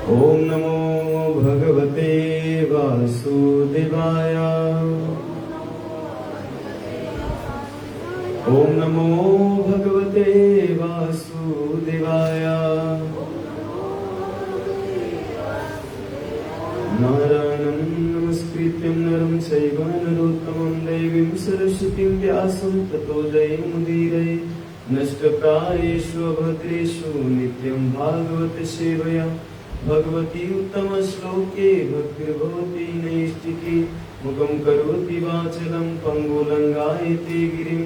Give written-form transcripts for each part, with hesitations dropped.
ओम नमो भगवते वासुदेवाय। ओम नमो भगवते वासुदेवाय। नारायणं नमस्कृत्यं नरं चैव नरोत्तमं देवीं सरस्वतीं व्यासं ततो जयमुदीरये। नष्टप्रायेषु अभद्रेषु नित्यं भागवत सेवया भगवती उत्तम श्लोके भक्तिर्भवती नैष्टिकी। मुखं करोति वाचलं पङ्गुलङ्घयते गिरिं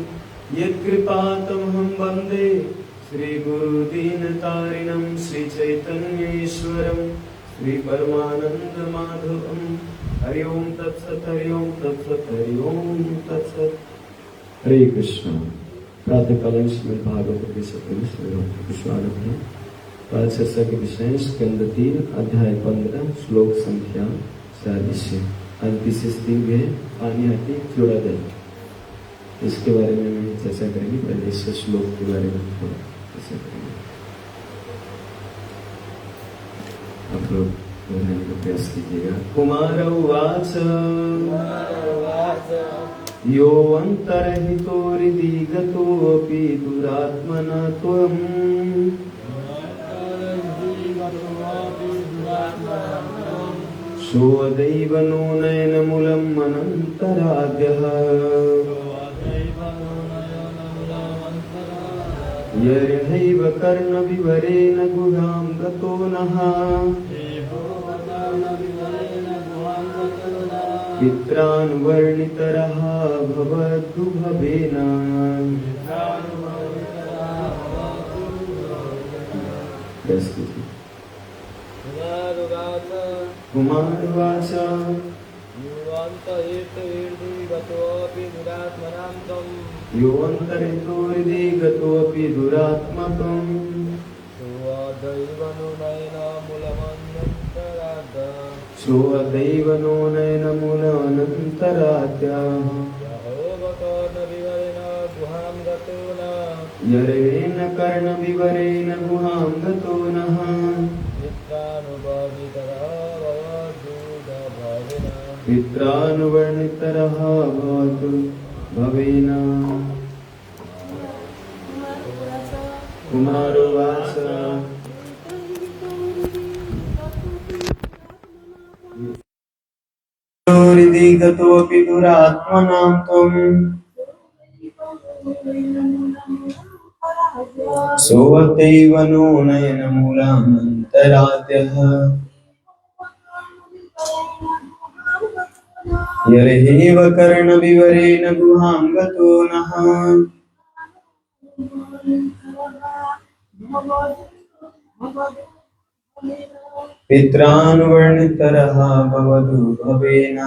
यत्कृपातमहं वन्दे श्रीगुरुदीनतारिणं श्रीचैतन्येश्वरं श्रीपरमानन्दमाधवं। हरि ओं तत्सत् हरि ओं तत्सत् हरि ओं तत्सत्। हरे कृष्ण। प्रातःकालीन श्रीमद् भागवत के सत्संग में स्वागत है। आज चर्चा के विषय स्कंद 3 अध्याय 15 श्लोक संख्या 40 है। आज विशेष दिन है पानी हाथी जोड़ा दल, इसके बारे में हम चर्चा करेंगे। पहले इस श्लोक के बारे में थोड़ा चर्चा करेंगे। आप लोग बोलने का प्रयास कीजिएगा। कुमार उवाच यो अंतरहितो हृदि गतोऽपि दुरात्मना त्वम् सोऽदैव नो नयनमूलम् अनन्तराद्यः यर्हैव कर्णविवरेण गुहां गतो नः पित्रानुवर्णितरः भवद्भुभवेन। कुमारुवाच योऽन्तरितो हृदि गतोऽपि दुरात्मकम् सोऽदैव नो नयनमूलमनन्तराद्यः यरेण कर्णविवरेण गुहां गतो नः पित्रानुवर्णितरः भवेन। कुमारोवाच हृदि गतोऽपि दुरात्मनां त्वम् सोऽदैव नो नयनमूलमनन्तराद्यः यर्हैव कर्णविवरेण गुहां गतो नः पित्रानुवर्णितरः भवदुभवेन।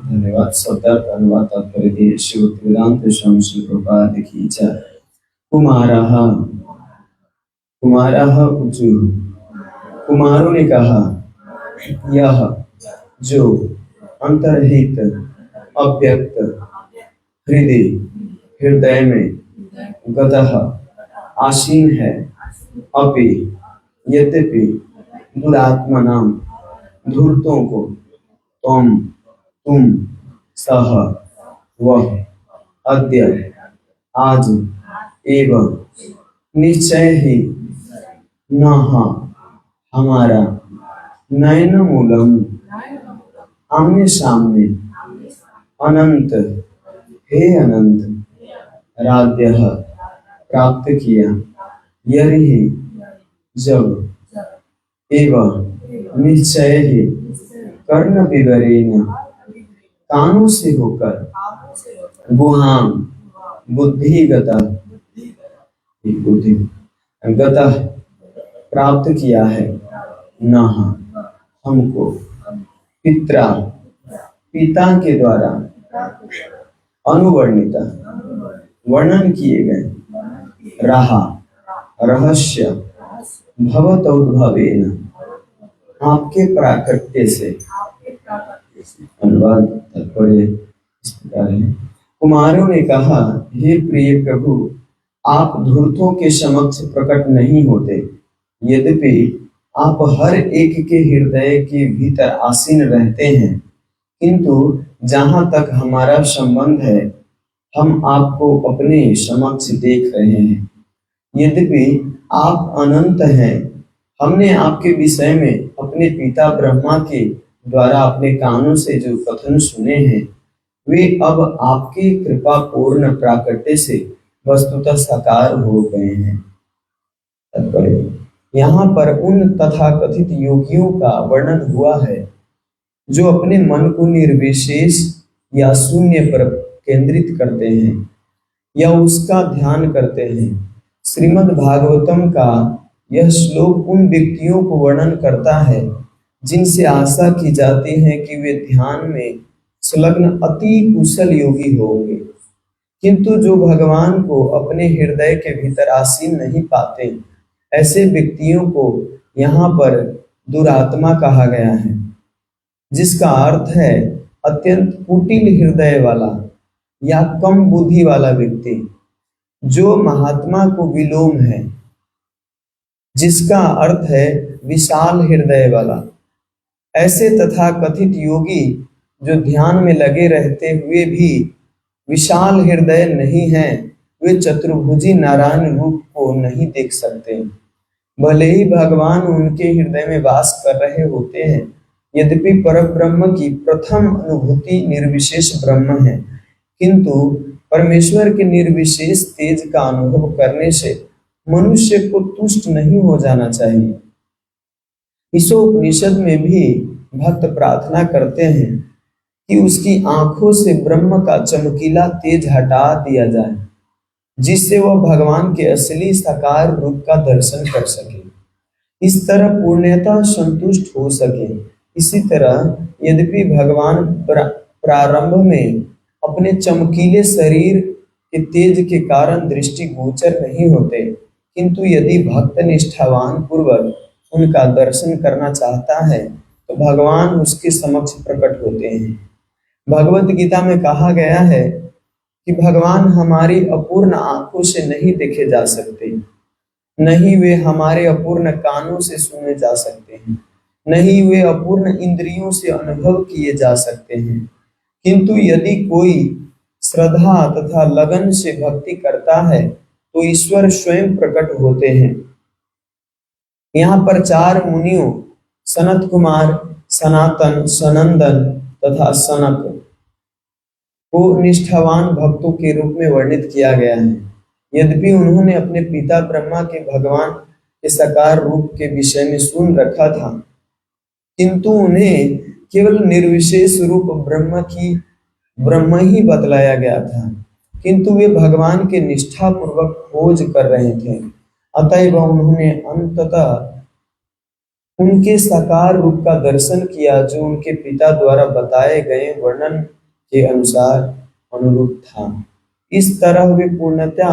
धन्यवाद। सौतर्क अनुवाद तात्पर्य श्री वेदांत स्वामी श्री प्रभुपाद की जय। कुमारः ऊचु। कुमारों ने कहा, यह जो अंतर्हित अव्यक्त हृदय में गतः आसीन है, अपि यद्यपि दुरात्मनाम धूर्तों को तुम सह वह अद्य आज एवं निश्चय ही न हमारा नयन मूलम आमने सामने अनंत हे अनंत राध्य प्राप्त किया। यही जब एवं निश्चय ही कर्ण विवरेण कानों से होकर गुहाम बुद्धिगत प्राप्त किया है न हमको पिता के द्वारा अनुवर्णित वर्णन किए गए रहस्य भवतोद्भवेन आपके प्राकट्य से। अनुवाद तात्पर्य इस प्रकार है। कुमारों ने कहा, हे प्रिय प्रभु, आप धूर्तों के समक्ष प्रकट नहीं होते, यद्यपि आप हर एक के हृदय के भीतर आसीन रहते हैं, किंतु जहां तक हमारा संबंध है, हम आपको अपने समक्ष देख रहे हैं। यद्यपि आप अनंत हैं, हमने आपके विषय में अपने पिता ब्रह्मा के द्वारा अपने कानों से जो कथन सुने हैं, वे अब आपकी कृपा पूर्ण प्राकट्य से वस्तुतः साकार हो गए हैं। तात्पर्य, यहाँ पर उन तथाकथित योगियों का वर्णन हुआ है जो अपने मन को निर्विशेष या शून्य पर केंद्रित करते हैं या उसका ध्यान करते हैं। श्रीमद् भागवतम का यह श्लोक उन व्यक्तियों को वर्णन करता है जिनसे आशा की जाती है कि वे ध्यान में संलग्न अति कुशल योगी होंगे, किंतु जो भगवान को अपने हृदय के भीतर आसीन नहीं पाते, ऐसे व्यक्तियों को यहाँ पर दुरात्मा कहा गया है, जिसका अर्थ है अत्यंत कुटिल हृदय वाला या कम बुद्धि वाला व्यक्ति, जो महात्मा को विलोम है, जिसका अर्थ है विशाल हृदय वाला। ऐसे तथा कथित योगी जो ध्यान में लगे रहते हुए भी विशाल हृदय नहीं हैं, वे चतुर्भुजी नारायण रूप को नहीं देख सकते। भले ही भगवान उनके हृदय में वास कर रहे होते हैं, यद्यपि परब्रह्म की प्रथम अनुभूति निर्विशेष ब्रह्म है, किंतु परमेश्वर के निर्विशेष तेज का अनुभव करने से मनुष्य को तुष्ट नहीं हो जाना चाहिए। इस उपनिषद में भी भक्त प्रार्थना करते हैं कि उसकी आंखों से ब्रह्म का चमकीला तेज हटा दिया जाए, जिससे वह भगवान के असली साकार रूप का दर्शन कर सके, इस तरह पूर्णतः संतुष्ट हो सके। इसी तरह यद्यपि भगवान प्रारंभ में अपने चमकीले शरीर के तेज के कारण दृष्टि गोचर नहीं होते, किंतु यदि भक्त निष्ठावान पूर्वक उनका दर्शन करना चाहता है तो भगवान उसके समक्ष प्रकट होते हैं। भगवत गीता में कहा गया है कि भगवान हमारी अपूर्ण आंखों से नहीं देखे जा सकते, नहीं वे हमारे अपूर्ण कानों से सुने जा सकते हैं, नहीं वे अपूर्ण इंद्रियों से अनुभव किए जा सकते हैं, किंतु यदि कोई श्रद्धा तथा लगन से भक्ति करता है तो ईश्वर स्वयं प्रकट होते हैं। यहाँ पर चार मुनियों सनत कुमार, सनातन, सनंदन तथा सनक को निष्ठावान भक्तों के रूप में वर्णित किया गया है। यद्यपि उन्होंने अपने पिता ब्रह्मा के भगवान के साकार रूप के विषय में सुन रखा था, किंतु उन्हें केवल निर्विशेष रूप ब्रह्म ही बतलाया गया था, किंतु वे भगवान के निष्ठा पूर्वक खोज कर रहे थे। अतएव उन्होंने अंततः उनके साकार रूप का दर्शन किया, जो उनके पिता द्वारा बताए गए वर्णन के अनुसार अनुरूप था। इस तरह वे पूर्णतया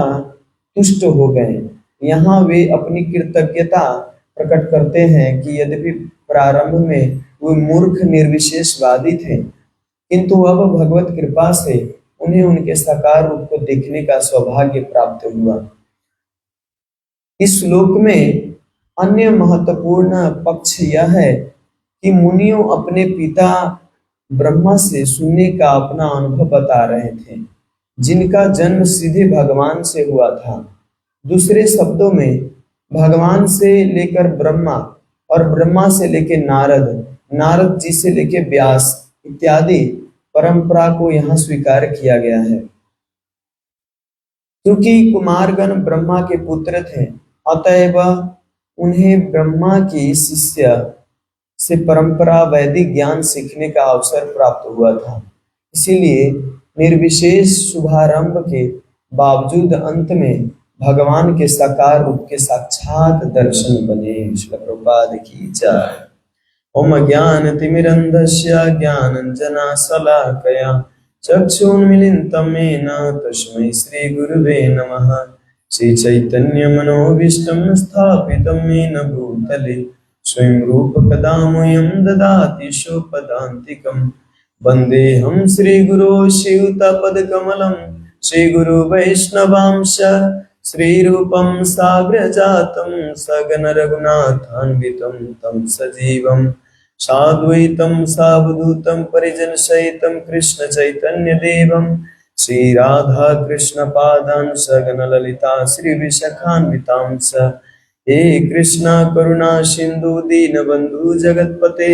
तुष्ट हो गए। यहाँ वे अपनी कृतज्ञता प्रकट करते हैं कि यद्यपि प्रारंभ में वे मूर्ख निर्विशेषवादी थे, किंतु अब भगवत कृपा से उन्हें उनके साकार रूप को देखने का सौभाग्य प्राप्त हुआ। इस श्लोक में अन्य महत्वपूर्ण पक्ष यह है कि मुनियों अपने पिता ब्रह्मा से सुनने का अपना अनुभव बता रहे थे, जिनका जन्म सीधे भगवान से हुआ था। दूसरे शब्दों में भगवान से लेकर ब्रह्मा और ब्रह्मा से लेकर नारद, नारद जी से लेकर व्यास इत्यादि परंपरा को यहाँ स्वीकार किया गया है। क्योंकि कुमारगण ब्रह्मा के पुत्र थे, अतएव उन्हें ब्रह्मा की शिष्य से परंपरा वैदिक ज्ञान सीखने का अवसर प्राप्त हुआ था। इसीलिए निर्विशेष शुभारंभ के बावजूद अंत में भगवान के साकार रूप के साक्षात दर्शन बने। श्रील प्रभुपाद की जय। ओम ज्ञानतिमिरन्धस्य ज्ञानाञ्जनशलाकया चक्षुन्मीलितं येन तस्मै श्रीगुरुवे नमः। श्रीचैतन्यमनोभीष्टं स्थापितं येन भूतले स्वयं रूपकदा मह्यं ददाति स्वपदान्तिकं। वन्देऽहं श्रीगुरो श्रीयुतपदकमलं श्रीगुरुवैष्णवांश श्रीरूपं साग्रजातं सगन रघुनाथान्वितं तं सजीवं साद्वैतं सावधूतं परिजनसहितं कृष्ण चैतन्य देवं श्री राधा कृष्ण पादान् सगन ललिता श्री विशाखान्वितांस हे कृष्णा करुणा सिंधु दीनबंधु जगतपते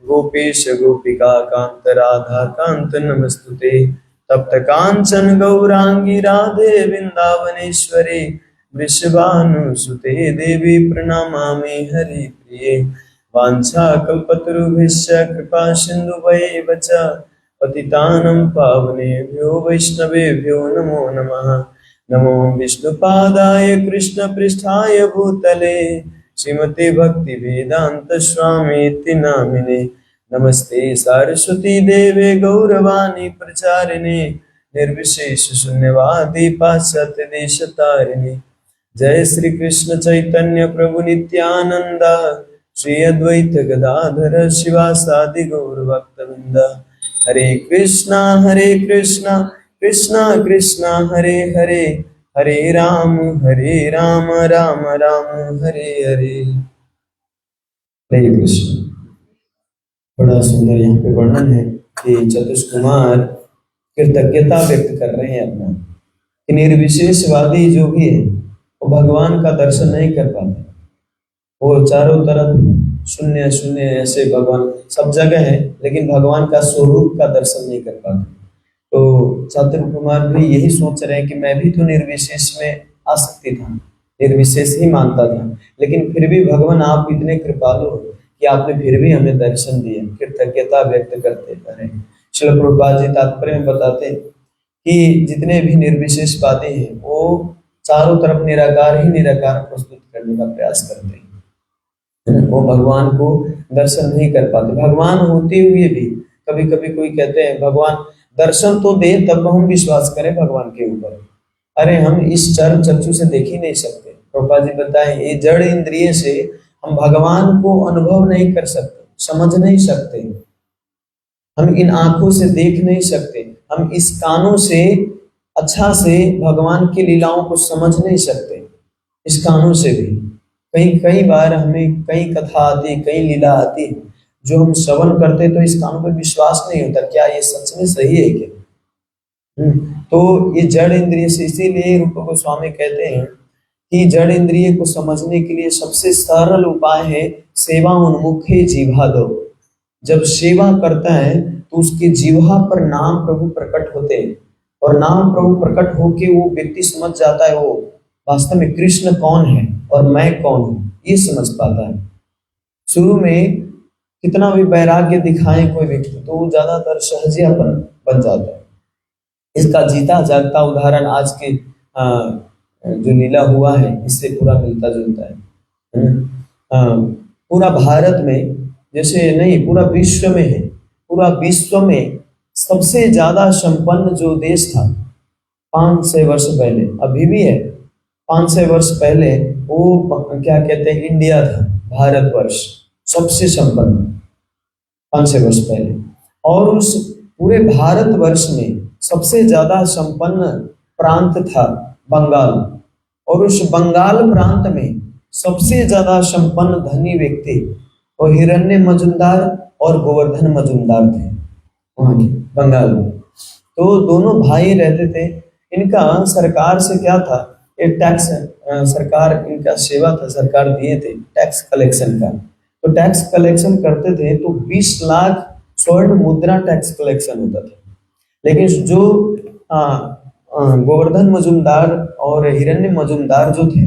गोपेश गोपिका कांत राधा कांत नमस्तुते तप्त कांचन गौरांगी राधे वृंदावनेश्वरी वृषभानुसुते देवी प्रणमामि हरि प्रिये वाञ्छाकल्पतरुभ्यश्च कृपा सिन्धुभ्यैव च पतितानं पावनेभ्यो वैष्णवेभ्यो नमो नमः नमो विष्णुपादाय कृष्णपृष्ठाय भूतले श्रीमते भक्तिवेदांत स्वामीति नामिने नमस्ते सरस्वती देवे गौरवाणी प्रचारिणे निर्विशेष शून्यवादी पाश्चात्य देशतारिणे जय श्री कृष्ण चैतन्य प्रभु नित्यानंद श्री अद्वैत गदाधर शिवासादि गौर भक्तवृंद हरे कृष्णा कृष्णा कृष्णा हरे हरे हरे राम राम राम हरे हरे। हरे कृष्ण। बड़ा सुंदर यहाँ पे वर्णन है कि चतुष्कुमार कृतज्ञता व्यक्त कर रहे हैं अपना कि निर्विशेषवादी जो भी है वो भगवान का दर्शन नहीं कर पाते। वो चारों तरफ शून्य शून्य ऐसे भगवान सब जगह है लेकिन भगवान का स्वरूप का दर्शन नहीं कर पाते। तो चतुर कुमार भी यही सोच रहे हैं कि मैं भी तो निर्विशेष में आसक्ति था, निर्विशेष ही मानता था, लेकिन फिर भी भगवान आप इतने कृपालु हो कि आपने फिर भी हमें दर्शन दिए। कृतज्ञता व्यक्त करते रहे। श्रील प्रभुपाद जी तात्पर्य में बताते कि जितने भी निर्विशेषवादी हैं वो चारों तरफ निराकार ही निराकार प्रस्तुत करने का प्रयास करते हैं। वो भगवान को दर्शन नहीं कर पाते। भगवान होते हुए भी कभी कभी कोई कहते हैं भगवान दर्शन तो दे तब हम विश्वास करें भगवान के ऊपर। अरे हम इस चर्म चक्षु से देख ही नहीं सकते। प्रभुपाद जी बताएं ये जड़ इंद्रिय से हम भगवान को अनुभव नहीं कर सकते, समझ नहीं सकते। हम इन आंखों से देख नहीं सकते, हम इस कानों से अच्छा से भगवान की लीलाओं को समझ नहीं सकते। इस कानों से भी कई बार हमें कई कथा आती, कई लीला आती जो हम श्रवण करते तो इस कानों पर विश्वास नहीं होता, क्या ये सच में सही है क्या? तो ये जड़ इंद्रिय से, इसीलिए रूप गोस्वामी कहते हैं कि जड़ इंद्रिय को समझने के लिए सबसे सरल उपाय है सेवा उन्मुखे जीवा दो। जब सेवा करता है तो उसके जीवा पर नाम प्रभु प्रकट होते हैं और नाम प्रभु प्रकट होके वो व्यक्ति समझ जाता है वो वास्तव में कृष्ण कौन है और मैं कौन हूँ, ये समझ पाता है। शुरू में कितना भी वैराग्य दिखाए कोई व्यक्ति तो वो ज्यादातर सहजियापन बन जाता है। इसका जीता जागता उदाहरण आज के जो लीला हुआ है इससे पूरा मिलता जुलता है। पूरा भारत में जैसे नहीं, पूरा विश्व में है। पूरा विश्व में सबसे ज्यादा संपन्न जो देश था 500 वर्ष पहले, अभी भी है, 500 वर्ष पहले वो क्या कहते हैं, इंडिया था, भारतवर्ष सबसे संपन्न 500 वर्ष पहले। और उस पूरे भारतवर्ष में सबसे ज्यादा संपन्न प्रांत था बंगाल, और उस बंगाल प्रांत में सबसे ज्यादा संपन्न धनी व्यक्ति और हिरण्य मजुमदार और गोवर्धन मजुमदार थे वहां के बंगाल में। तो दोनों भाई रहते थे। इनका सरकार से क्या था, एक टैक्स, सरकार इनका सेवा था, सरकार दिए थे टैक्स कलेक्शन का। तो टैक्स कलेक्शन करते थे तो 20 लाख स्वर्ण मुद्रा टैक्स कलेक्शन होता था। लेकिन जो गोवर्धन मजुमदार और हिरण्य मजुमदार जो थे,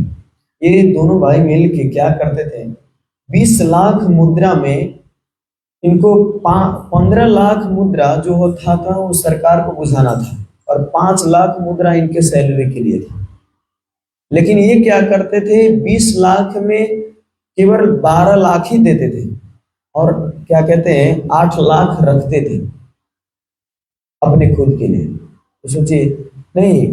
ये दोनों भाई मिल के क्या करते थे, 20 लाख मुद्रा में इनको 15 लाख मुद्रा जो होता था वो सरकार को बुझाना था और 5 लाख मुद्रा इनके सैलरी के लिए था। लेकिन ये क्या करते थे, 20 लाख में केवल 12 लाख ही देते थे और क्या कहते हैं 8 लाख रखते थे अपने खुद के लिए। तो सोचिए, नहीं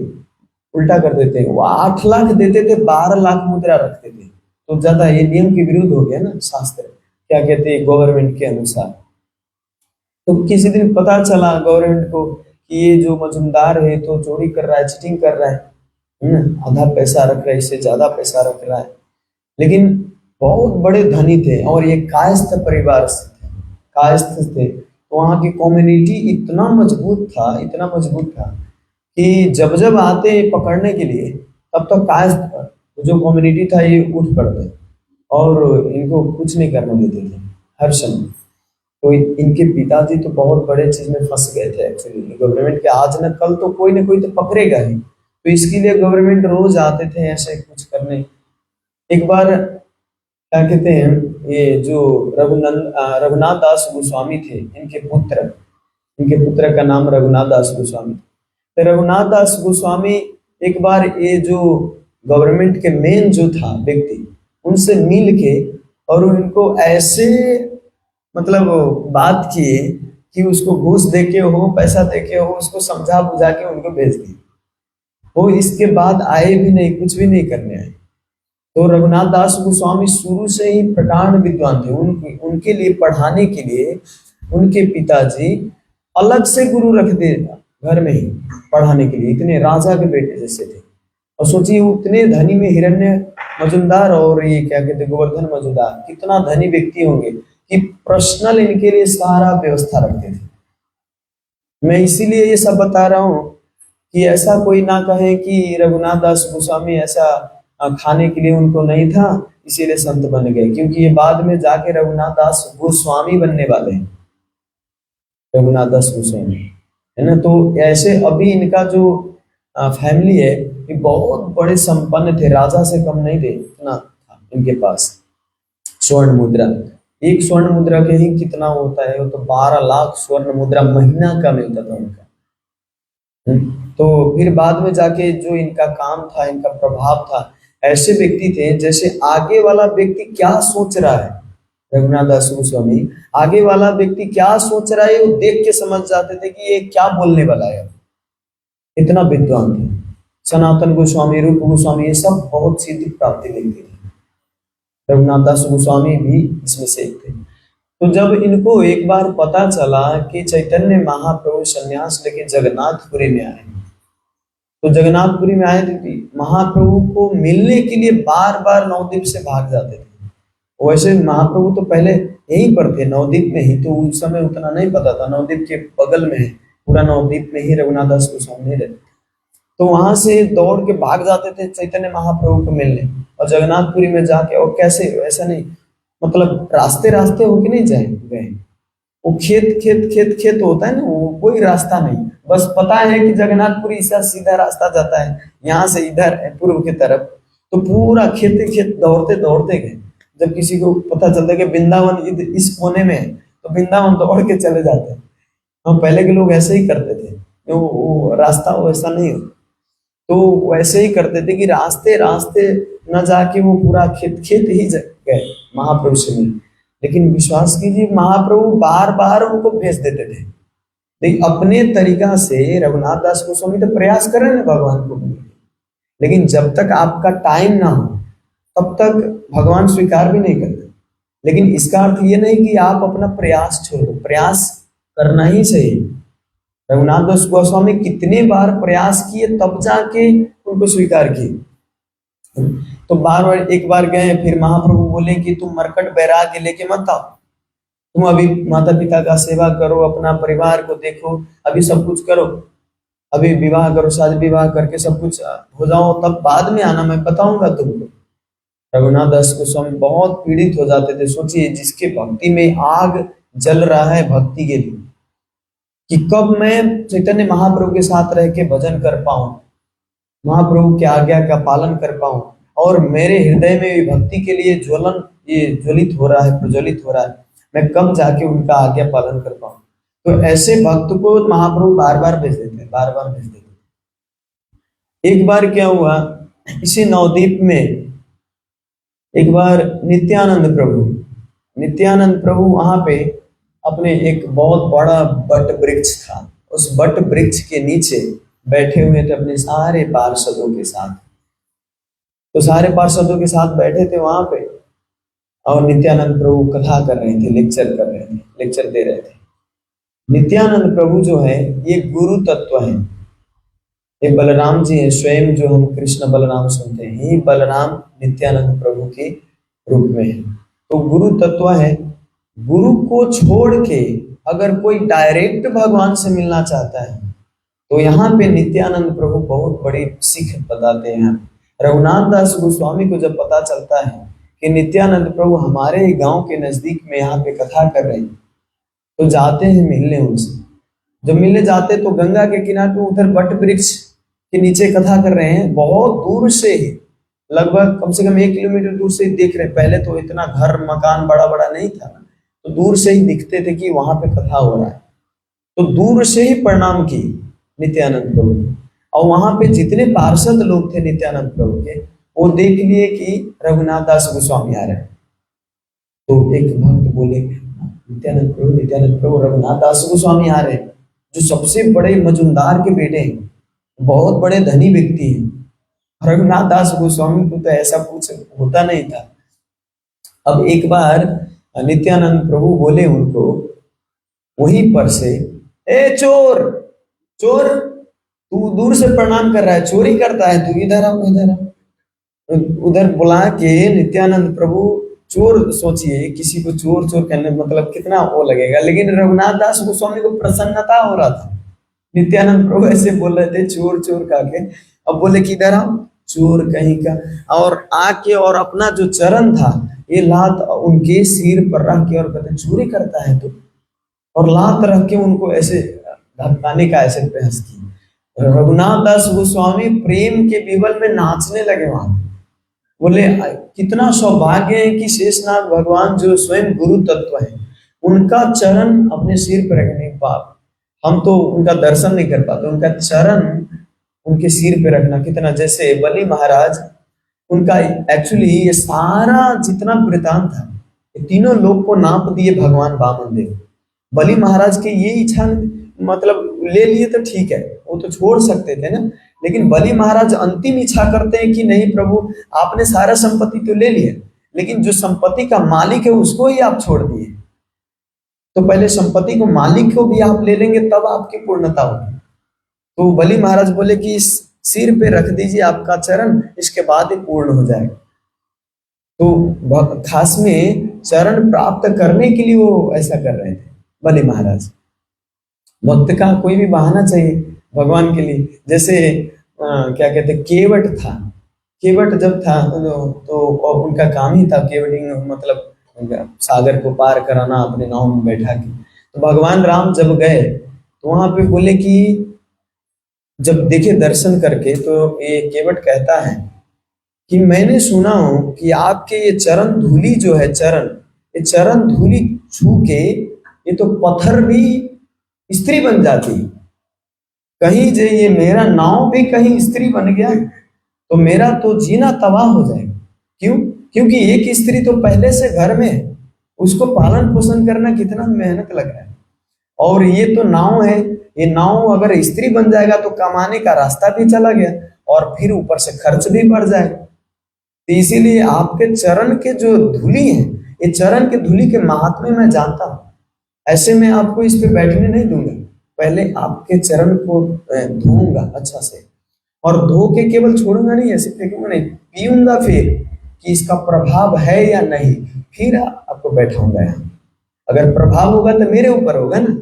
उल्टा कर देते, वो 8 लाख देते थे, 12 लाख मुद्रा रखते थे। तो ज्यादा ये नियम के विरुद्ध हो गया ना, शास्त्र क्या कहते हैं गवर्नमेंट के अनुसार। तो किसी दिन पता चला गवर्नमेंट को कि ये जो मजुमदार है तो चोरी कर रहा है, चीटिंग कर रहा है। आधा पैसा रख रहा है, इससे ज्यादा पैसा रख रहा है, लेकिन बहुत बड़े धनी थे और ये कायस्थ परिवार से थे, कायस्थ थे। तो वहाँ की कम्युनिटी इतना मजबूत था, इतना मजबूत था कि जब जब आते पकड़ने के लिए, तब तक कायस्थ जो कम्युनिटी था ये उठ पड़ते और इनको कुछ नहीं करने देते थे हर समय। तो इनके पिताजी तो बहुत बड़े चीज में फंस गए थे एक्चुअली। गवर्नमेंट के आज न कल तो कोई ना कोई तो पकड़ेगा ही, तो इसके लिए गवर्नमेंट रोज आते थे ऐसे कुछ करने। एक बार क्या कहते हैं, ये जो रघुनाथ दास गोस्वामी थे, इनके पुत्र का नाम रघुनाथ दास गोस्वामी। तो रघुनाथ दास गोस्वामी एक बार ये जो गवर्नमेंट के मेन जो था व्यक्ति, उनसे मिल के और इनको ऐसे मतलब बात किए कि उसको घूस देके हो, पैसा देके हो, उसको समझा बुझा के उनको भेज दिए। वो इसके बाद आए भी नहीं, कुछ भी नहीं करने आए। तो रघुनाथ दास गोस्वामी शुरू से ही प्रकांड विद्वान थे। उनके लिए पढ़ाने के लिए उनके पिताजी अलग से गुरु रख दे घर में ही पढ़ाने के लिए, इतने राजा के बेटे जैसे थे। और सोचिए उतने धनी में हिरण्य मजुमदार और ये क्या कहते गोवर्धन मजुमदार कितना धनी व्यक्ति होंगे कि पर्सनल इनके लिए सारा व्यवस्था रखते थे। मैं इसीलिए ये सब बता रहा हूँ कि ऐसा कोई ना कहे कि रघुनाथ दास गोस्वामी ऐसा खाने के लिए उनको नहीं था इसीलिए संत बन गए, क्योंकि ये बाद में जाके रघुनाथ दास गोस्वामी बनने वाले हैं, रघुनाथ दास गोस्वामी, है ना। तो ऐसे अभी इनका जो फैमिली है ये बहुत बड़े संपन्न थे, राजा से कम नहीं थे, इतना था इनके पास। स्वर्ण मुद्रा, एक स्वर्ण मुद्रा के ही कितना होता है, वो तो 12 लाख स्वर्ण मुद्रा महीना का मिलता था उनका। तो फिर बाद में जाके जो इनका काम था, इनका प्रभाव था, ऐसे व्यक्ति थे जैसे आगे वाला व्यक्ति क्या सोच रहा है, रघुनाथ दास गोस्वामी आगे वाला व्यक्ति क्या सोच रहा है वो देख के समझ जाते थे कि ये क्या बोलने वाला है, इतना विद्वान थे। सनातन गोस्वामी, रूप गोस्वामी, ये सब बहुत सिद्धि प्राप्ति व्यक्ति थे। रघुनाथ दास गोस्वामी भी इसमें से एक थे। तो जब इनको एक बार पता चला कि चैतन्य महाप्रभु संन्यास लेके जगन्नाथपुरी में आए, तो जगन्नाथपुरी में आए थे, महाप्रभु को मिलने के लिए बार बार नवद्वीप से भाग जाते थे। वैसे महाप्रभु तो पहले यहीं पर थे नवद्वीप में ही, तो उस समय उतना नहीं पता था, नवद्वीप के बगल में है, पूरा नवद्वीप में ही रघुनाथ दास गोस्वामी रहते। तो वहां से दौड़ के भाग जाते थे चैतन्य महाप्रभु को मिलने, और जगन्नाथपुरी में जाके, और कैसे, ऐसा नहीं मतलब रास्ते रास्ते होके नहीं जाए गए, वो खेत खेत खेत खेत होता है ना, वो कोई रास्ता नहीं, बस पता है कि जगन्नाथपुरी से सीधा रास्ता जाता है, यहाँ से इधर है पूर्व की तरफ, तो पूरा खेत खेत दौड़ते दौड़ते गए। जब किसी को पता चलता है कि वृंदावन इस कोने में है, तो वृंदावन दौड़ के चले जाते हैं। हम पहले के लोग ऐसे ही करते थे, वो रास्ता वैसा नहीं हो, तो वैसे ही करते थे कि रास्ते रास्ते न जाके वो पूरा खेत खेत ही गए महाप्रभु से मिले। लेकिन विश्वास कीजिए महाप्रभु बार बार उनको भेज देते थे, लेकिन अपने तरीका से रघुनाथ दास गोस्वामी तो प्रयास कर रहे हैं भगवान को मिलने, लेकिन जब तक आपका टाइम ना हो तब तक भगवान स्वीकार भी नहीं करते। लेकिन इसका अर्थ ये नहीं कि आप अपना प्रयास छोड़ो, प्रयास करना ही चाहिए। रघुनाथ दास गोस्वामी कितने बार प्रयास किए तब जाके उनको स्वीकार किए। तो बार बार, एक बार गए, फिर महाप्रभु बोले कि तुम मरकट बैराग्य लेके मत आओ, तुम अभी माता पिता का सेवा करो, अपना परिवार को देखो, अभी सब कुछ करो, अभी विवाह करो, शादी विवाह करके सब कुछ हो जाओ, तब बाद में आना, मैं बताऊंगा तुमको। रघुनाथ दास गोस्वामी बहुत पीड़ित हो जाते थे। सोचिए जिसके भक्ति में आग जल रहा है भक्ति के लिए, कि कब मैं चैतन्य महाप्रभु के साथ रह के भजन कर पाऊं, महाप्रभु की आज्ञा का पालन कर पाऊं, और मेरे हृदय में भी भक्ति के लिए ज्वलन ये ज्वलित हो रहा है, प्रज्वलित हो रहा है, मैं कब जाके उनका आज्ञा पालन कर पाऊं। तो ऐसे भक्त को महाप्रभु बार बार भेज देते, बार बार भेज देते। एक बार क्या हुआ, इसी नवद्वीप में एक बार नित्यानंद प्रभु वहां पे अपने एक बहुत बड़ा बट वृक्ष था, उस बट वृक्ष के नीचे बैठे हुए थे अपने सारे पार्षदों के साथ। तो सारे पार्षदों के साथ बैठे थे वहां पे, और नित्यानंद प्रभु कथा कर रहे थे, लेक्चर कर रहे थे, लेक्चर दे रहे थे। नित्यानंद प्रभु जो है ये गुरु तत्व है, ये बलराम जी हैं, स्वयं जो हम कृष्ण बलराम सुनते हैं, ये बलराम नित्यानंद प्रभु के रूप में है। तो गुरु तत्व है, गुरु को छोड़ के अगर कोई डायरेक्ट भगवान से मिलना चाहता है तो यहाँ पे नित्यानंद प्रभु बहुत बड़ी सीख बताते हैं। रघुनाथ दास गोस्वामी को जब पता चलता है कि नित्यानंद प्रभु हमारे गांव के नजदीक में यहाँ पे कथा कर रहे हैं, तो जाते हैं मिलने उनसे। जब मिलने जाते तो गंगा के किनारे पे उधर वट वृक्ष के नीचे कथा कर रहे हैं, बहुत दूर से ही, लगभग कम से कम 1 किलोमीटर दूर से ही देख रहे हैं। पहले तो इतना घर मकान बड़ा बड़ा नहीं था, तो दूर से ही दिखते थे कि वहां पे कथा हो रहा है। तो दूर से ही प्रणाम की नित्यानंद प्रभु को, और वहां पे जितने पार्षद लोग थे नित्यानंद प्रभु के, वो देख लिए कि रघुनाथ दास गोस्वामी आ रहे हैं। तो एक भक्त बोले, नित्यानंद प्रभु रघुनाथ दास गोस्वामी आ रहे हैं, जो सबसे बड़े मजुमदार के बेटे हैं, बहुत बड़े धनी व्यक्ति हैं। रघुनाथ दास गोस्वामी को तो ऐसा कुछ होता नहीं था। अब एक बार नित्यानंद प्रभु बोले उनको वहीं पर से, ए चोर चोर, तू दूर से प्रणाम कर रहा है, चोरी करता है तू, इधर आ इधर आ। उधर बुला के नित्यानंद प्रभु, चोर सोचिए किसी को चोर चोर कहने मतलब कितना वो लगेगा, लेकिन रघुनाथ दास गोस्वामी को प्रसन्नता हो रहा था। नित्यानंद प्रभु ऐसे बोल रहे थे चोर चोर करके। अब बोले कि इधर आओ, चोर कहीं का, और आके और अपना जो चरण था ये लात उनके सिर पर रख के और कहते चोरी करता है तो, और लात रख के उनको ऐसे धमकाने का ऐसे प्रयास किया। रघुनाथ दास गोस्वामी प्रेम के विवल में नाचने लगे वहां। बोले कितना सौभाग्य है कि शेषनाग भगवान जो स्वयं गुरु तत्व है, उनका चरण अपने सिर पर रखने के बाद हम तो उनका दर्शन नहीं कर पाते, उनका चरण उनके सिर पे रखना कितना, जैसे बलि महाराज, उनका एक्चुअली ये सारा जितना वृतांत था, ये तीनों लोग को नाप दिए भगवान वामन देव। बलि महाराज की ये इच्छा मतलब ले लिए तो ठीक है, वो तो छोड़ सकते थे ना, लेकिन बलि महाराज अंतिम इच्छा करते हैं कि नहीं प्रभु आपने सारा संपत्ति तो ले लिया, लेकिन जो संपत्ति का मालिक है उसको ही आप छोड़ दिए, तो पहले संपत्ति को मालिक को भी आप ले लेंगे तब आपकी पूर्णता होगी। तो बलि महाराज बोले कि इस सिर पे रख दीजिए आपका चरण, इसके बाद ही पूर्ण हो जाएगा। तो खास में चरण प्राप्त करने के लिए वो ऐसा कर रहे थे बलि महाराज। भक्त का कोई भी बहाना चाहिए भगवान के लिए, जैसे क्या कहते केवट था, केवट जब था तो उनका काम ही था केवटिंग, मतलब सागर को पार कराना अपने नाव में बैठा के। तो भगवान राम जब गए तो वहां पे बोले कि जब देखे दर्शन करके, तो ये केवट कहता है कि मैंने सुना हूं कि आपके ये चरण धूली जो है, ये चरण धूली छू के ये तो पत्थर भी स्त्री बन जाती, कहीं जे ये मेरा नाव भी कहीं स्त्री बन गया तो मेरा तो जीना तबाह हो जाएगा। क्यों? क्योंकि एक स्त्री तो पहले से घर में है, उसको पालन पोषण करना कितना मेहनत लग रहा है, और ये तो नाव है, ये नाव अगर स्त्री बन जाएगा तो कमाने का रास्ता भी चला गया और फिर ऊपर से खर्च भी बढ़ जाएगा। तो इसीलिए आपके चरण के जो धूली है, ये चरण के धूली के महात्म्य मैं जानता हूं, ऐसे में आपको इस पे बैठने नहीं दूंगा, पहले आपके चरण को धोऊंगा अच्छा से, और धो के केवल छोड़ूंगा नहीं, ऐसे फेंकूंगा नहीं, पीऊंगा फिर कि इसका प्रभाव है या नहीं, फिर आपको बैठाऊंगा यहाँ। अगर प्रभाव होगा तो मेरे ऊपर होगा ना,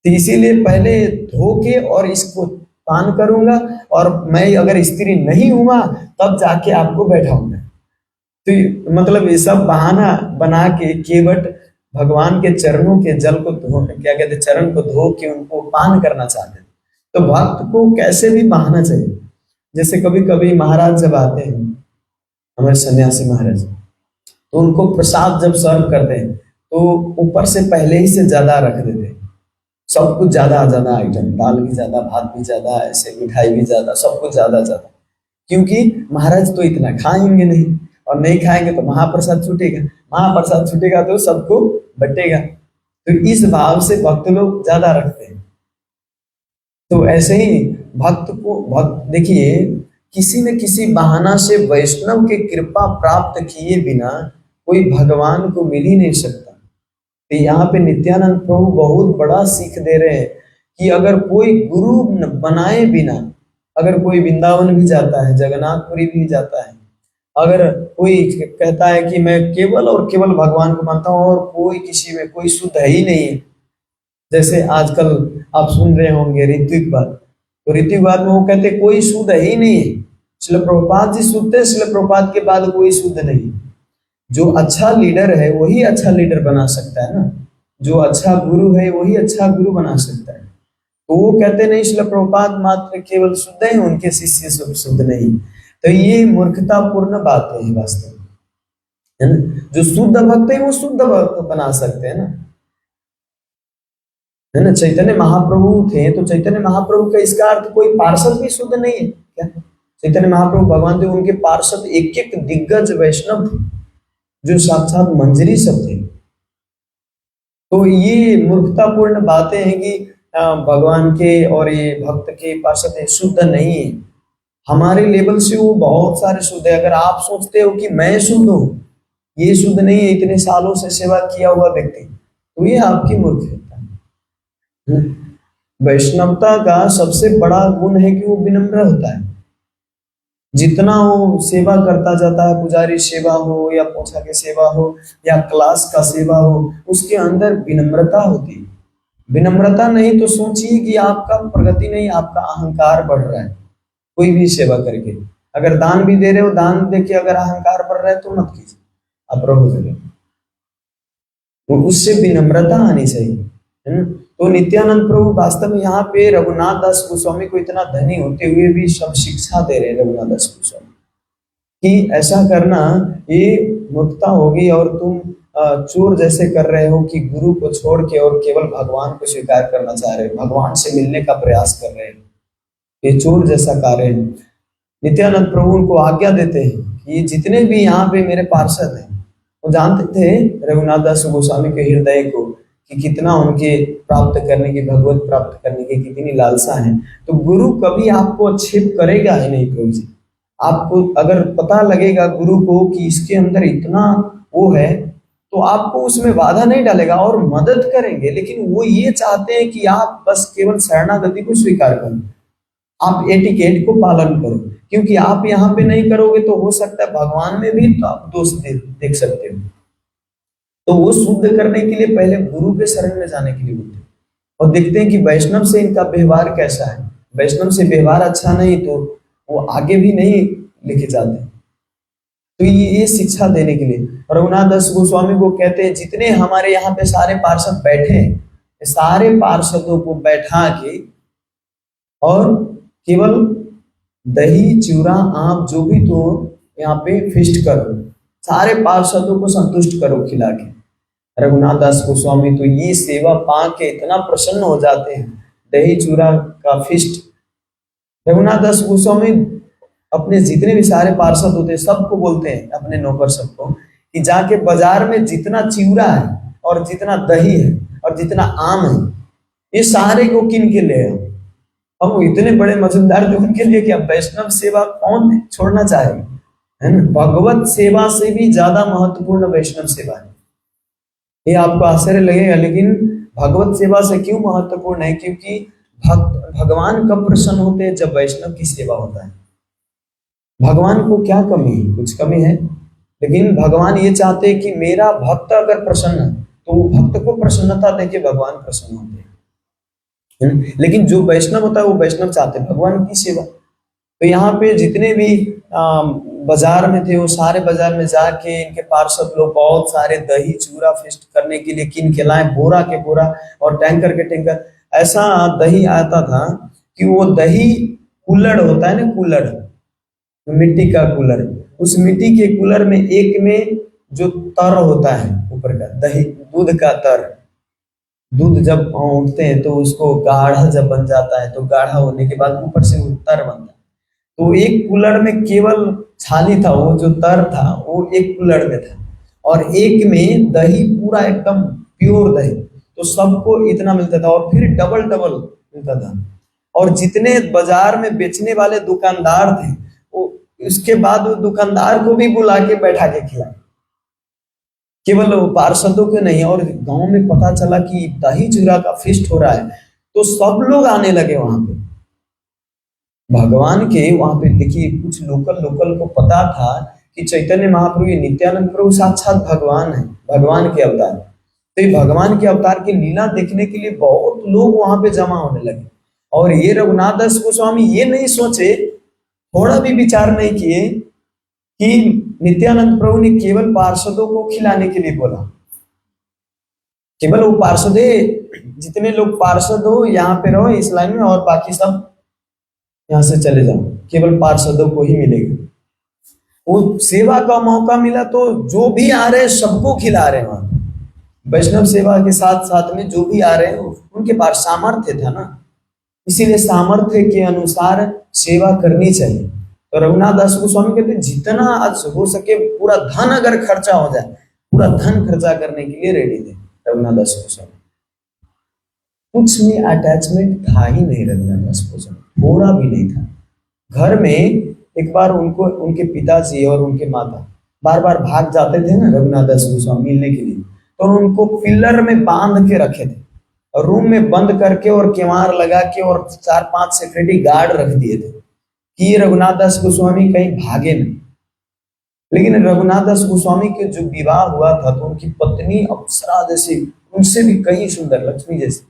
तो इसीलिए पहले धो के और इसको पान करूंगा, और मैं अगर स्त्री नहीं हुआ तब जाके आपको बैठाऊंगा। तो मतलब ये सब बहाना बना के केवट भगवान के चरणों के जल को धो, क्या कहते चरण को धो के उनको पान करना चाहते। तो भक्त को कैसे भी बहाना चाहिए। जैसे कभी कभी महाराज जब आते हैं, हमारे सन्यासी महाराज, तो उनको प्रसाद जब सर्व करते हैं तो ऊपर से पहले ही से ज्यादा रख देते हैं, सब कुछ ज्यादा ज्यादा आइटम, दाल भी ज्यादा, भात भी ज्यादा, ऐसे मिठाई भी ज्यादा, सब कुछ ज्यादा ज्यादा, क्योंकि महाराज तो इतना खाएंगे नहीं, और नहीं खाएंगे तो महाप्रसाद छूटेगा, महाप्रसाद छूटेगा तो सबको बटेगा। तो इस भाव से भक्त लोग ज्यादा रखते हैं। तो ऐसे ही भक्त देखिए, किसी न किसी बहाना से वैष्णव के कृपा प्राप्त किए बिना कोई भगवान को मिल ही नहीं सकता। तो यहाँ पे नित्यानंद प्रभु बहुत बड़ा सीख दे रहे हैं कि अगर कोई गुरु बनाए बिना अगर कोई वृंदावन भी जाता है, जगन्नाथपुरी भी जाता है, अगर कोई कहता है कि मैं केवल और केवल भगवान को मानता हूँ और कोई किसी में कोई शुद्ध है ही नहीं है, जैसे आजकल आप सुन रहे होंगे ऋत्विकवाद, तो ऋत्विकवाद में वो कहते हैं कोई शुद्ध है ही नहीं है, श्रील प्रभुपाद जी शुद्ध है, श्रील प्रभुपाद के बाद कोई शुद्ध नहीं। जो अच्छा लीडर है वही अच्छा लीडर बना सकता है ना, जो अच्छा गुरु है वही अच्छा गुरु बना सकता है। तो वो कहते नहीं श्रील प्रभुपाद मात्र केवल शुद्ध है, उनके शिष्य सब शुद्ध नहीं। तो ये मूर्खतापूर्ण बात है वास्तव में, है ना। जो शुद्ध भक्त है वो शुद्ध भक्त बना सकते हैं ना, है ना। चैतन्य महाप्रभु थे तो चैतन्य महाप्रभु का इसका अर्थ कोई पार्षद भी शुद्ध नहीं है क्या? चैतन्य महाप्रभु भगवान थे, उनके पार्षद एक एक दिग्गज वैष्णव थे जो साक्षात मंजरी सब थे। तो ये मूर्खतापूर्ण बातें हैं कि भगवान के और ये भक्त के पार्षद शुद्ध नहीं है। हमारे लेवल से वो बहुत सारे शुद्ध है। अगर आप सोचते हो कि मैं शुद्ध हूं, ये शुद्ध नहीं है, इतने सालों से सेवा किया हुआ व्यक्ति, तो ये आपकी मूर्खता है। वैष्णवता का सबसे बड़ा गुण है कि वो विनम्र होता है। जितना वो सेवा करता जाता है, पुजारी सेवा हो या पोछा की सेवा हो या क्लास का सेवा हो, उसके अंदर विनम्रता होती है। विनम्रता नहीं तो सोचिए कि आपका प्रगति नहीं, आपका अहंकार बढ़ रहा है। कोई भी सेवा करके अगर दान भी दे रहे हो, दान दे के अगर अहंकार बढ़ रहा है तो मत कीजिए, आप रहो जगह। तो उससे विनम्रता आनी चाहिए, है ना। तो नित्यानंद प्रभु वास्तव में यहाँ पे रघुनाथ दास गोस्वामी को इतना धनी होते हुए भी सब शिक्षा दे रहे हैं रघुनाथ दास गोस्वामी कि ऐसा करना ये मूर्खता होगी और तुम चोर जैसे कर रहे हो कि गुरु को छोड़ के और केवल भगवान को स्वीकार करना चाह रहे हो, भगवान से मिलने का प्रयास कर रहे हो, ये चोर जैसा कार्य है। नित्यानंद प्रभु उनको आज्ञा देते हैं कि जितने भी यहाँ पे मेरे पार्षद हैं, वो जानते थे रघुनाथ दास गोस्वामी के हृदय को कि कितना उनके प्राप्त करने की, भगवत प्राप्त करने की कितनी लालसा है। तो गुरु कभी आपको आक्षेप करेगा ही नहीं प्रभु जी। आपको अगर पता लगेगा गुरु को कि इसके अंदर इतना वो है, तो आपको उसमें बाधा नहीं डालेगा और मदद करेंगे। लेकिन वो ये चाहते हैं कि आप बस केवल शरणागति को स्वीकार करो, आप एटिकेट को पालन करो, क्योंकि आप यहाँ पे नहीं करोगे तो हो सकता है भगवान में भी तो आप दोष देख सकते हो। तो वो शुद्ध करने के लिए पहले गुरु के शरण में जाने के लिए बोलते हैं और देखते हैं कि वैष्णव से इनका व्यवहार कैसा है। वैष्णव से व्यवहार अच्छा नहीं तो वो आगे भी नहीं लेके जाते। तो ये शिक्षा देने के लिए रघुनाथ दास गोस्वामी को कहते हैं जितने हमारे यहाँ पे सारे पार्षद बैठे हैं, सारे पार्षदों को बैठा के और केवल दही चूरा आप जो भी तो यहाँ पे फिस्ट करो, सारे पार्षदों को संतुष्ट करो खिला के। रघुनाथ दास गोस्वामी तो ये सेवा पा के इतना प्रसन्न हो जाते हैं, दही चूरा का फिस्ट। रघुनाथ दास गोस्वामी अपने जितने भी सारे पार्षद होते हैं सबको बोलते हैं, अपने नौकर सबको, कि जाके बाजार में जितना चिवड़ा है और जितना दही है और जितना आम है, ये सारे को किन के ले आओ। हम इतने बड़े मजूमदार जो उनके लिए क्या वैष्णव सेवा कौन छोड़ना चाहेगा, है ना। भगवत सेवा से भी ज्यादा महत्वपूर्ण वैष्णव सेवा है। ये आपको आश्चर्य लगेगा, लेकिन भगवत सेवा से क्यों महत्वपूर्ण है? क्योंकि भगवान कब प्रसन्न होते हैं? जब वैष्णव की सेवा होता है। भगवान को क्या कमी है? कुछ कमी है, लेकिन भगवान ये चाहते हैं कि मेरा भक्त अगर प्रसन्न है तो वो भक्त को प्रसन्नता देके भगवान प्रसन्न होते हैं। लेकिन जो वैष्णव होता है वो वैष्णव चाहते हैं भगवान की सेवा। तो यहाँ पे जितने भी बाजार में थे वो सारे बाजार में जाके इनके पार्षद लोग बहुत सारे दही चूरा फिस्ट करने के लिए किन के लाए, बोरा के बोरा और टैंकर के टैंकर। ऐसा दही आता था कि वो दही कुल्हड़ होता है ना, कुल्हड़, मिट्टी का कुल्हड़, उस मिट्टी के कुल्हड़ में एक में जो तर होता है ऊपर का, दही दूध का तर, दूध जब उठते हैं तो उसको गाढ़ा जब बन जाता है तो गाढ़ा होने के बाद ऊपर से वो तर बनता है। तो एक कुल्हड़ में केवल छाली था, वो जो तर था वो एक कुल्हड़ में था, और एक में दही पूरा एकदम प्योर दही। तो सबको इतना मिलता था और फिर डबल डबल मिलता था। और जितने बाजार में बेचने वाले दुकानदार थे वो उसके बाद वो दुकानदार को भी बुला के बैठा के खिलाए, केवल पार्षदों के नहीं। और गांव में पता चला कि दही चूरा का फिस्ट हो रहा है तो सब लोग आने लगे वहां पे भगवान के। वहां पे देखिए कुछ लोकल लोकल को पता था कि चैतन्य महाप्रभु, ये नित्यानंद प्रभु साक्षात भगवान है, भगवान के अवतार। तो ये भगवान के अवतार की लीला देखने के लिए बहुत लोग वहां पे जमा होने लगे। और ये रघुनाथ दास गोस्वामी ये नहीं सोचे, थोड़ा भी विचार नहीं किए कि नित्यानंद प्रभु ने केवल पार्षदों को खिलाने के लिए बोला। केवल वो पार्षदे, जितने लोग पार्षद हो यहाँ पे रहो इस लाइन में, और बाकी सब यहाँ से चले जाओ, केवल पार्षदों को ही मिलेगा। वो सेवा का मौका मिला तो जो भी आ रहे हैं सबको खिला रहे हैं वहां। वैष्णव सेवा के साथ साथ में जो भी आ रहे हैं उनके पास सामर्थ्य था ना, इसीलिए सामर्थ्य के अनुसार सेवा करनी चाहिए। तो रघुनाथ दास गोस्वामी कहते जितना आज हो सके पूरा धन अगर खर्चा हो जाए, पूरा धन खर्चा करने के लिए रेडी थे रघुनाथ दास गोस्वामी। कुछ में अटैचमेंट था ही नहीं रघुनाथ दास गोस्वामी, थोड़ा भी नहीं था। घर में एक बार उनको उनके पिताजी और उनके माता बार बार भाग जाते थे ना रघुनाथ दास गोस्वामी मिलने के लिए, तो उनको पिलर में बांध के रखे थे और रूम में बंद करके और केवाड़ लगा के और 4-5 सिक्योरिटी गार्ड रख दिए थे कि ये रघुनाथ दास गोस्वामी कहीं भागे नहीं। लेकिन रघुनाथ दास गोस्वामी के जो विवाह हुआ था तो उनकी पत्नी अप्सरा जैसी, उनसे भी कहीं सुंदर, लक्ष्मी जैसी,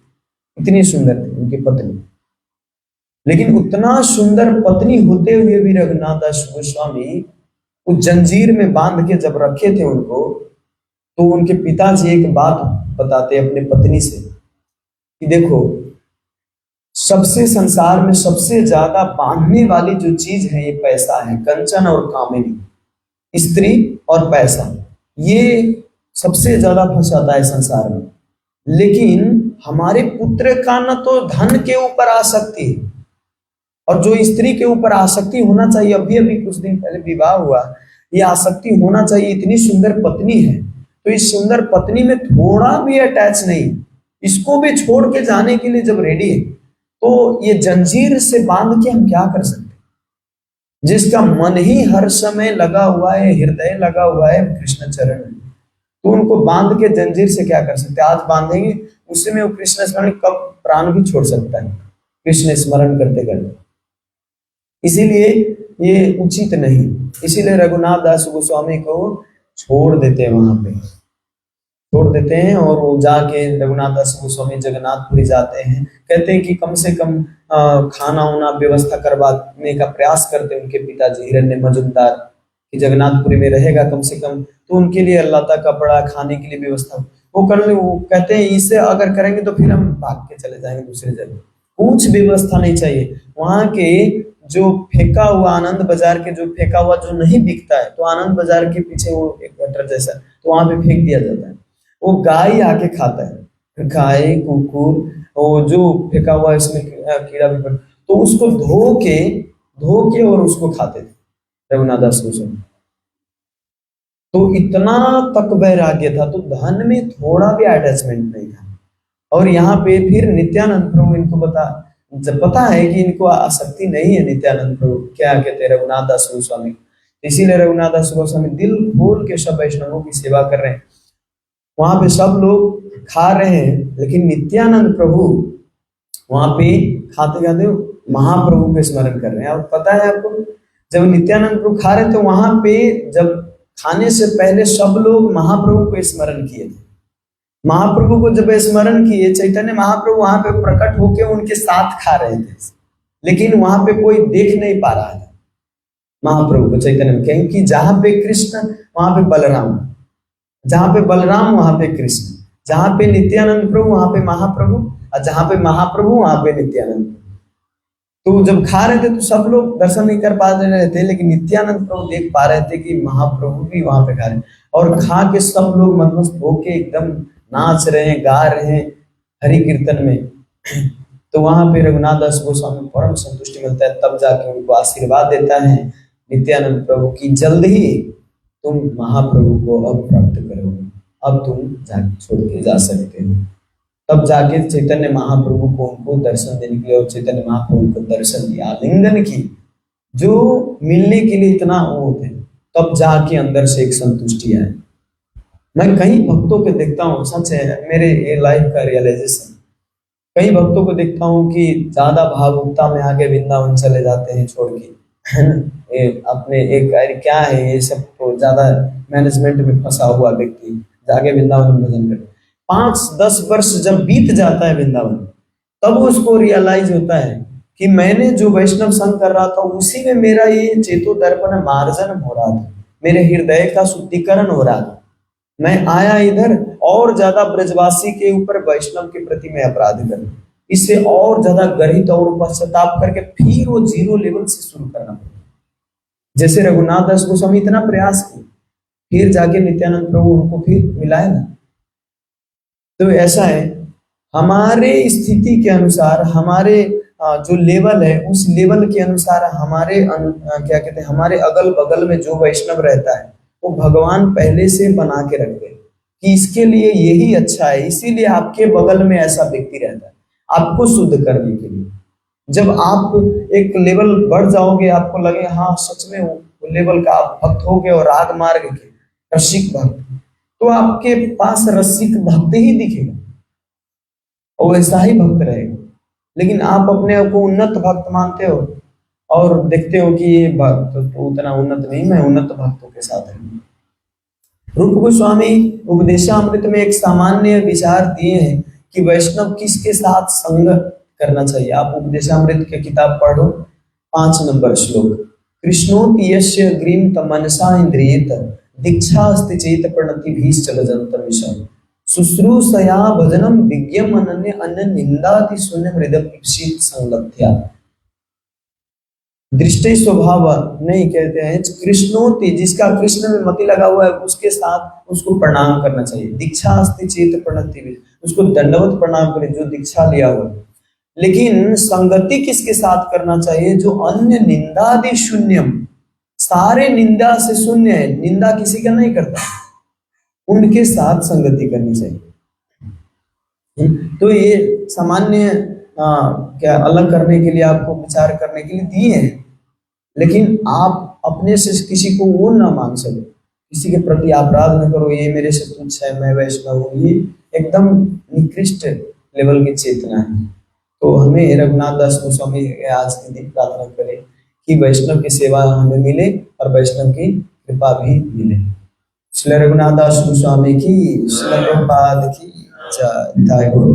इतनी सुंदर थी उनकी पत्नी। लेकिन उतना सुंदर पत्नी होते हुए भी रघुनाथ दास गोस्वामी उस जंजीर में बांध के जब रखे थे उनको, तो उनके पिताजी एक बात बताते अपने पत्नी से कि देखो, सबसे संसार में सबसे ज्यादा बांधने वाली जो चीज है ये पैसा है, कंचन और कामिनी, स्त्री और पैसा, ये सबसे ज्यादा फंसाता है संसार में। लेकिन हमारे पुत्र का न तो धन के ऊपर आसक्ति है, और जो स्त्री के ऊपर आसक्ति होना चाहिए, अभी अभी कुछ दिन पहले विवाह हुआ, ये आसक्ति होना चाहिए। इतनी सुंदर पत्नी है तो इस सुंदर पत्नी में थोड़ा भी अटैच नहीं, इसको भी छोड़ के जाने के लिए जब रेडी है, तो ये जंजीर से बांध के हम क्या कर सकते? जिसका मन ही हर समय लगा हुआ है, हृदय लगा हुआ है कृष्ण चरण में, तो उनको बांध के जंजीर से क्या कर सकते? आज बांधेंगे, उससे में वो कृष्ण स्मरण कब प्राण भी छोड़ सकता है, कृष्ण स्मरण करते करते। इसीलिए ये उचित नहीं, इसीलिए रघुनाथ दास गोस्वामी को छोड़ देते हैं, वहां पे छोड़ देते हैं। और वो जाके रघुनाथ दास गोस्वामी जगन्नाथपुरी जाते हैं, कहते हैं कि कम से कम खाना वाना व्यवस्था करवाने का प्रयास करते हैं उनके पिताजी हिरण्य मजुमदार कि जगन्नाथपुरी में रहेगा कम से कम, तो उनके लिए लता कपड़ा खाने के लिए व्यवस्था वो कर ले। वो कहते हैं इसे अगर करेंगे तो फिर हम भाग के चले जाएंगे दूसरे जगह, कुछ व्यवस्था नहीं चाहिए। वहां के जो फेंका हुआ आनंद बाजार के जो फेंका हुआ जो नहीं बिकता है, तो आनंद बाजार के पीछे वो एक गटर जैसा, तो वहां पे फेंक दिया जाता है, वो गाय आके खाता है, गाय कुकुर, वो जो फेंका हुआ इसमें कीड़ा भी पड़, तो उसको धो के और उसको खाते थे रघुनाथ दास गोस्वामी। तो इतना तक वैराग्य था, तो धन में थोड़ा भी अटैचमेंट नहीं था। और यहाँ पे फिर नित्यानंद प्रभु इनको जब पता है कि इनको आसक्ति नहीं है, नित्यानंद प्रभु क्या कहते हैं रघुनाथ दास गोस्वामी, इसीलिए रघुनाथ दास गोस्वामी दिल खोल के सब वैष्णवों की सेवा कर रहे हैं। वहां पे सब लोग खा रहे हैं, लेकिन नित्यानंद प्रभु वहां पे खाते खाते महाप्रभु को स्मरण कर रहे हैं। और पता है आपको, जब नित्यानंद प्रभु खा रहे थे वहां पे, जब खाने से पहले सब लोग महाप्रभु को स्मरण किए थे। महाप्रभु को जब स्मरण किए, चैतन्य महाप्रभु वहां पे प्रकट होके उनके साथ खा रहे थे, लेकिन वहां पे कोई देख नहीं पा रहा था महाप्रभु को चैतन्य, क्योंकि जहां पे कृष्ण वहां पे बलराम, जहां पे बलराम वहां पे कृष्ण, जहां पे नित्यानंद प्रभु वहां पे महाप्रभु, और जहां पे महाप्रभु वहां पे नित्यानंद। तो जब खा रहे थे तो सब लोग दर्शन नहीं कर पा रहे थे, लेकिन नित्यानंद प्रभु देख पा रहे थे कि महाप्रभु भी वहां पे खा रहे हैं, और खा के सब लोग मदमस्त होके एकदम नाच रहे हैं, गा रहे हैं हरि कीर्तन में। तो वहां पे रघुनाथ दास गोस्वामी परम संतुष्टि मिलता है, तब जाके उनको आशीर्वाद देता है नित्यानंद प्रभु की, जल्द ही तुम महाप्रभु को अब प्राप्त करोगे, अब तुम जाके छोड़ के जा सकते हो। तब जाके चैतन्य महाप्रभु को उनको दर्शन देने के लिए, और चैतन्य महाप्रभु को दर्शन दिया, आलिंगन की, जो मिलने के लिए इतना वो थे, तब जाके अंदर से एक संतुष्टि आए। मैं कई भक्तों के देखता हूँ, सच है, मेरे ये लाइफ का रियलाइजेशन, कई भक्तों को देखता हूँ कि ज्यादा भावुकता में आगे वृंदावन चले जाते हैं छोड़ के, है ना। ये अपने एक अरे क्या है ये सब, तो ज्यादा मैनेजमेंट में फंसा हुआ व्यक्ति जाके वृंदावन में भजन करे। 5-10 वर्ष जब बीत जाता है वृंदावन, तब उसको रियलाइज होता है कि मैंने जो वैष्णव संग कर रहा था उसी में मेरा ये चेतो दर्पण मार्जन हो रहा था, मेरे हृदय का शुद्धिकरण हो रहा था। मैं आया इधर और ज्यादा ब्रजवासी के ऊपर वैष्णव के प्रति मैं अपराध कर, इससे और ज्यादा गर्हित और पश्चाताप करके फिर वो जीरो लेवल से शुरू करना पड़ा। जैसे रघुनाथ दास गोस्वामी इतना प्रयास किए, फिर जाके नित्यानंद प्रभु उनको फिर मिलाए ना। तो ऐसा है, हमारे स्थिति के अनुसार, हमारे जो लेवल है उस लेवल के अनुसार हमारे क्या कहते हैं, हमारे अगल बगल में जो वैष्णव रहता है वो भगवान पहले से बना के रखते हैं कि इसके लिए यही अच्छा है, इसीलिए आपके बगल में ऐसा व्यक्ति रहता है आपको शुद्ध करने के लिए। जब आप एक लेवल बढ़ जाओगे, आपको लगे हाँ सच में वो लेवल का आप भक्त हो गए और राग मार्ग के रसिक भक्त, तो आपके पास रसिक भक्त ही दिखेगा और वैसा ही भक्त रहेगा। लेकिन आप अपने आप को उन्नत भक्त मानते हो और देखते हो कि ये भक्त तो उतना उन्नत नहीं, मैं उन्नत भक्तों के साथ हूँ। रूप गोस्वामी उपदेशामृत में एक सामान्य विचार दिए हैं कि वैष्णव किसके साथ संग करना चाहिए। आप उपदेशामृत की किताब पढ़ो, 5 नंबर श्लोक, कृष्णोति यस्य ग्रीम तमनसा इंद्रियेत दीक्षा अस्ति चेत प्रणति भीश्चल जंत मिशन शुश्रूषया भजनम विज्ञम अनन्य अन्य निंदाति शून्य हृदय पिप्सित संगत्या। दृष्टि स्वभाव नहीं कहते हैं, कृष्णोति जिसका कृष्ण में मति लगा हुआ है उसके साथ उसको प्रणाम करना चाहिए। दीक्षा अस्ति चेत प्रणति, उसको दंडवत प्रणाम करें जो दीक्षा लिया हुआ है। लेकिन संगति किसके साथ करना चाहिए, जो अन्य निंदादि शून्यम, सारे निंदा से शून्य है, निंदा किसी का नहीं करता, उनके साथ संगति करनी चाहिए। तो ये सामान्य क्या अलग करने के लिए, आपको विचार करने के लिए दिए हैं, लेकिन आप अपने से किसी को वो ना मान सको, किसी के प्रति अपराध न करो, ये मेरे से तुच्छ है, मैं वैष्णव हूँ, ये एकदम निकृष्ट लेवल की चेतना है। तो हमें रघुनाथ दास गोस्वामी आज के दिन प्रार्थना करें कि वैष्णव की सेवा हमें मिले और वैष्णव की कृपा भी मिले। श्री रघुनाथ दास गोस्वामी की, श्री प्रभुपाद की जय। गुरु